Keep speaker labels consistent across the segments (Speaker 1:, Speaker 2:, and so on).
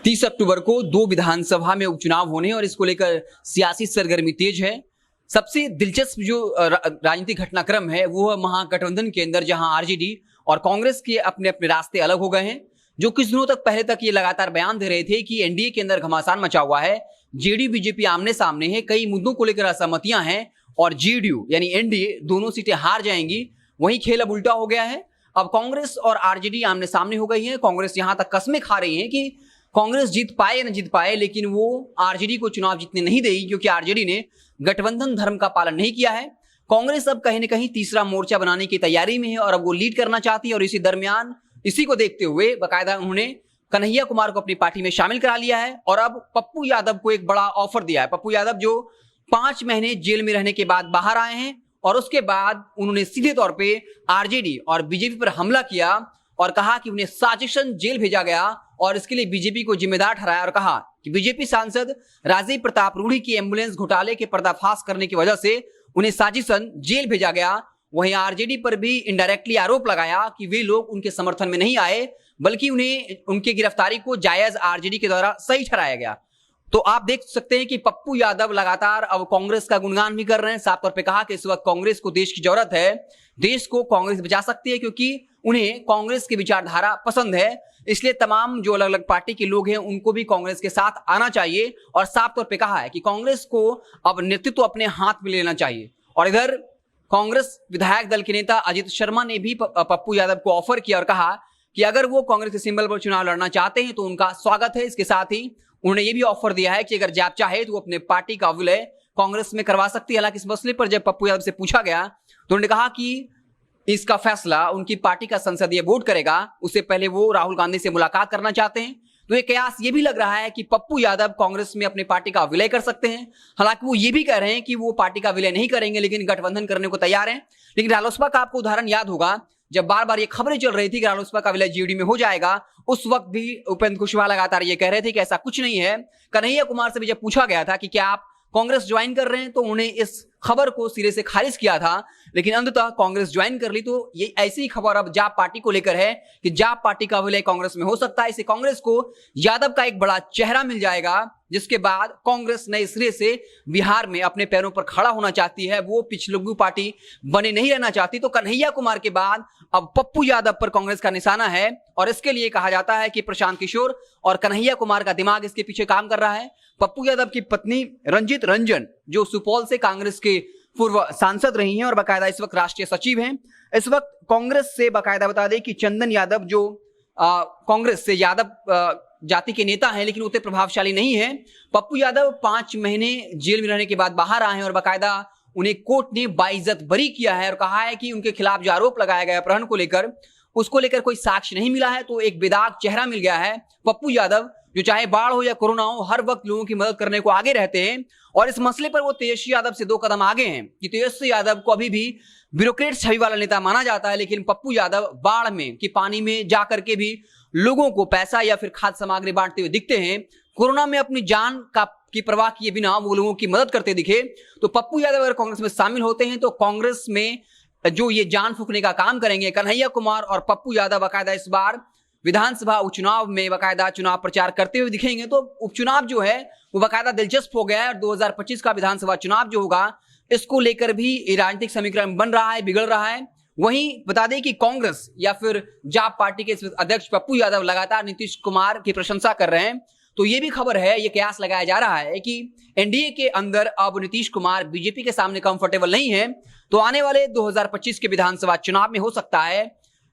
Speaker 1: 30 अक्टूबर को 2 विधानसभा में उपचुनाव होने और इसको लेकर सियासी सरगर्मी तेज है। सबसे दिलचस्प जो राजनीतिक घटनाक्रम है वो है महागठबंधन के अंदर, जहां आरजेडी और कांग्रेस के अपने अपने रास्ते अलग हो गए हैं। जो कुछ दिनों तक पहले तक ये लगातार बयान दे रहे थे कि एनडीए के अंदर घमासान मचा हुआ है, जेडीयू बीजेपी आमने सामने है, कई मुद्दों को लेकर असहमतियां हैं और जेडीयू यानी एनडीए दोनों सीटें हार जाएंगी। वही खेल अब उल्टा हो गया है। अब कांग्रेस और आरजेडी आमने सामने हो गई है। कांग्रेस यहां तक कस्में खा रही है कि कांग्रेस जीत पाए या न जीत पाए, लेकिन वो आरजेडी को चुनाव जीतने नहीं देगी, क्योंकि आरजेडी ने गठबंधन धर्म का पालन नहीं किया है। कांग्रेस अब कहीं न कहीं तीसरा मोर्चा बनाने की तैयारी में है और अब वो लीड करना चाहती है। और इसी दरमियान इसी को देखते हुए बाकायदा उन्होंने कन्हैया कुमार को अपनी पार्टी में शामिल करा लिया है और अब पप्पू यादव को एक बड़ा ऑफर दिया है। पप्पू यादव जो 5 महीने जेल में रहने के बाद बाहर आए हैं और उसके बाद उन्होंने सीधे तौर पे आरजेडी और बीजेपी पर हमला किया और कहा कि उन्हें साजिशन जेल भेजा गया और इसके लिए बीजेपी को जिम्मेदार ठहराया और कहा कि बीजेपी सांसद राजीव प्रताप रूढ़ी की एम्बुलेंस घोटाले के पर्दाफाश करने की वजह से उन्हें साजिशन जेल भेजा गया। वहीं आरजेडी पर भी इनडायरेक्टली आरोप लगाया कि वे लोग उनके समर्थन में नहीं आए, बल्कि उन्हें उनकी गिरफ्तारी को जायज आरजेडी के द्वारा सही ठहराया गया। तो आप देख सकते हैं कि पप्पू यादव लगातार अब कांग्रेस का गुणगान भी कर रहे हैं। साफ तौर पे कहा कि इस वक्त कांग्रेस को देश की जरूरत है, देश को कांग्रेस बचा सकती है, क्योंकि उन्हें कांग्रेस की विचारधारा पसंद है। इसलिए तमाम जो अलग अलग पार्टी के लोग हैं उनको भी कांग्रेस के साथ आना चाहिए और साफ तौर पे कहा है कि कांग्रेस को अब नेतृत्व अपने हाथ में लेना चाहिए। और इधर कांग्रेस विधायक दल के नेता अजित शर्मा ने भी पप्पू यादव को ऑफर किया और कहा कि अगर वो कांग्रेस के सिंबल पर चुनाव लड़ना चाहते हैं तो उनका स्वागत है। इसके साथ ही उन्होंने ये भी ऑफर दिया है कि अगर आप चाहे तो वो अपने पार्टी का विलय कांग्रेस में करवा सकती है। हालांकि इस मसले पर जब पप्पू यादव से पूछा गया तो उन्होंने कहा कि इसका फैसला उनकी पार्टी का संसदीय बोर्ड करेगा, उससे पहले वो राहुल गांधी से मुलाकात करना चाहते हैं। तो ये कयास ये भी लग रहा है कि पप्पू यादव कांग्रेस में अपनी पार्टी का विलय कर सकते हैं। हालांकि वो ये भी कह रहे हैं कि वो पार्टी का विलय नहीं करेंगे, लेकिन गठबंधन करने को तैयार हैं। लेकिन रालोसपा का आपको उदाहरण याद होगा, जब बार बार ये खबरें चल रही थी कि रालोसपा का विलय जेडीयू में हो जाएगा, उस वक्त भी उपेंद्र कुशवाहा लगातार ये कह रहे थे कि ऐसा कुछ नहीं है। कन्हैया कुमार से भी जब पूछा गया था कि क्या आप कांग्रेस ज्वाइन कर रहे हैं, तो उन्होंने इस खबर को सिरे से खारिज किया था, लेकिन अंततः कांग्रेस ज्वाइन कर ली। तो ये ऐसी ही खबर अब जाप पार्टी को लेकर है कि जाप पार्टी का विलय कांग्रेस में हो सकता है। इससे कांग्रेस को यादव का एक बड़ा चेहरा मिल जाएगा, जिसके बाद कांग्रेस नए सिरे से बिहार में अपने पैरों पर खड़ा होना चाहती है। वो पिछलग्गू पार्टी बने नहीं रहना चाहती। तो कन्हैया कुमार के बाद अब पप्पू यादव पर कांग्रेस का निशाना है और इसके लिए कहा जाता है कि प्रशांत किशोर और कन्हैया कुमार का दिमाग इसके पीछे काम कर रहा है। पप्पू यादव की पत्नी रंजित रंजन जो सुपौल से कांग्रेस के पूर्व सांसद रही हैं और बाकायदा इस वक्त राष्ट्रीय सचिव हैं। इस वक्त कांग्रेस से बाकायदा बता दें कि चंदन यादव जो कांग्रेस से यादव जाति के नेता हैं, लेकिन उतने प्रभावशाली नहीं है। पप्पू यादव 5 महीने जेल में रहने के बाद बाहर आए हैं और बाकायदा उन्हें कोर्ट ने बाइज्जत बरी किया है और कहा है कि उनके खिलाफ जो आरोप लगाया गया अपहरण को लेकर, उसको लेकर कोई साक्ष्य नहीं मिला है। तो एक बेदाग चेहरा मिल गया है पप्पू यादव, जो चाहे बाढ़ हो या कोरोना हो, हर वक्त लोगों की मदद करने को आगे रहते हैं। और इस मसले पर वो तेजस्वी यादव से 2 कदम आगे हैं कि तेजस्वी यादव को अभी भी ब्यूरोक्रेट छवि वाला नेता माना जाता है, लेकिन पप्पू यादव बाढ़ में कि पानी में जाकर के भी लोगों को पैसा या फिर खाद्य सामग्री बांटते हुए दिखते हैं। कोरोना में अपनी जान की परवाह किए बिना वो लोगों की मदद करते दिखे। तो पप्पू यादव अगर कांग्रेस में शामिल होते हैं तो कांग्रेस में जो ये जान फूकने का काम करेंगे। कन्हैया कुमार और पप्पू यादव बाकायदा इस बार विधानसभा उपचुनाव में बाकायदा चुनाव प्रचार करते हुए दिखेंगे। तो उपचुनाव जो है वो बाकायदा दिलचस्प हो गया है और 2025 का विधानसभा चुनाव जो होगा, इसको लेकर भी राजनीतिक समीकरण बन रहा है, बिगड़ रहा है। वहीं बता दें कि कांग्रेस या फिर जाप पार्टी के अध्यक्ष पप्पू यादव लगातार नीतीश कुमार की प्रशंसा कर रहे हैं। तो ये भी खबर है, ये कयास लगाया जा रहा है कि एनडीए के अंदर अब नीतीश कुमार बीजेपी के सामने कंफर्टेबल नहीं है। तो आने वाले 2025 के विधानसभा चुनाव में हो सकता है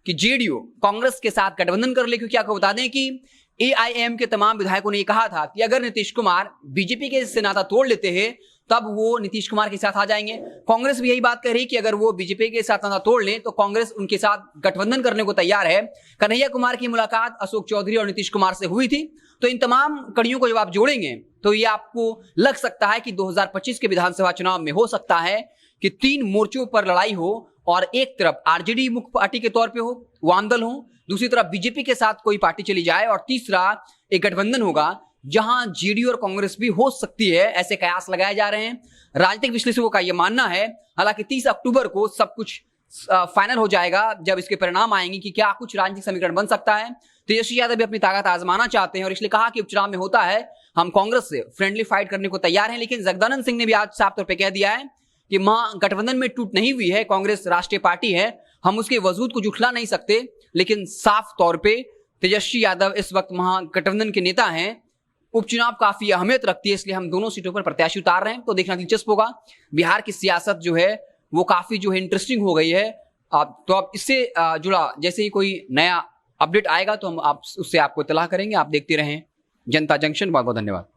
Speaker 1: कि जेडीयू कांग्रेस के साथ गठबंधन कर ले, क्योंकि आपको बता दें कि एआईएम के तमाम विधायकों ने यह कहा था कि अगर नीतीश कुमार बीजेपी के से नाता तोड़ लेते हैं तब वो नीतीश कुमार के साथ आ जाएंगे। कांग्रेस भी यही बात कह रही है कि अगर वो बीजेपी के साथ नाता तोड़ लें तो कांग्रेस उनके साथ गठबंधन करने को तैयार है। कन्हैया कुमार की मुलाकात अशोक चौधरी और नीतीश कुमार से हुई थी। तो इन तमाम कड़ियों को जब आप जोड़ेंगे तो ये आपको लग सकता है कि 2025 के विधानसभा चुनाव में हो सकता है कि 3 मोर्चों पर लड़ाई हो और एक तरफ आरजेडी मुख्य पार्टी के तौर पे हो, वामदल हो, दूसरी तरफ बीजेपी के साथ कोई पार्टी चली जाए और तीसरा एक गठबंधन होगा जहां जेडीयू और कांग्रेस भी हो सकती है। ऐसे कयास लगाए जा रहे हैं, राजनीतिक विश्लेषकों का यह मानना है। हालांकि 30 अक्टूबर को सब कुछ फाइनल हो जाएगा जब इसके परिणाम आएंगे कि क्या कुछ राजनीतिक समीकरण बन सकता है। तेजस्वी यादव भी अपनी ताकत आजमाना चाहते हैं और इसलिए कहा कि उपचुनाव में होता है हम कांग्रेस से फ्रेंडली फाइट करने को तैयार हैं। लेकिन जगदानंद सिंह ने भी आज साफ तौर पर कह दिया है कि महागठबंधन में टूट नहीं हुई है, कांग्रेस राष्ट्रीय पार्टी है, हम उसके वजूद को जुठला नहीं सकते। लेकिन साफ तौर पे तेजस्वी यादव इस वक्त महागठबंधन के नेता हैं, उपचुनाव काफी अहमियत रखती है, इसलिए हम दोनों सीटों पर प्रत्याशी उतार रहे हैं। तो देखना दिलचस्प होगा। बिहार की सियासत जो है वो काफी जो है इंटरेस्टिंग हो गई है। तो आप इससे जुड़ा जैसे ही कोई नया अपडेट आएगा तो हम उससे आपको इत्तला करेंगे। आप देखते रहें जनता जंक्शन। बहुत बहुत धन्यवाद।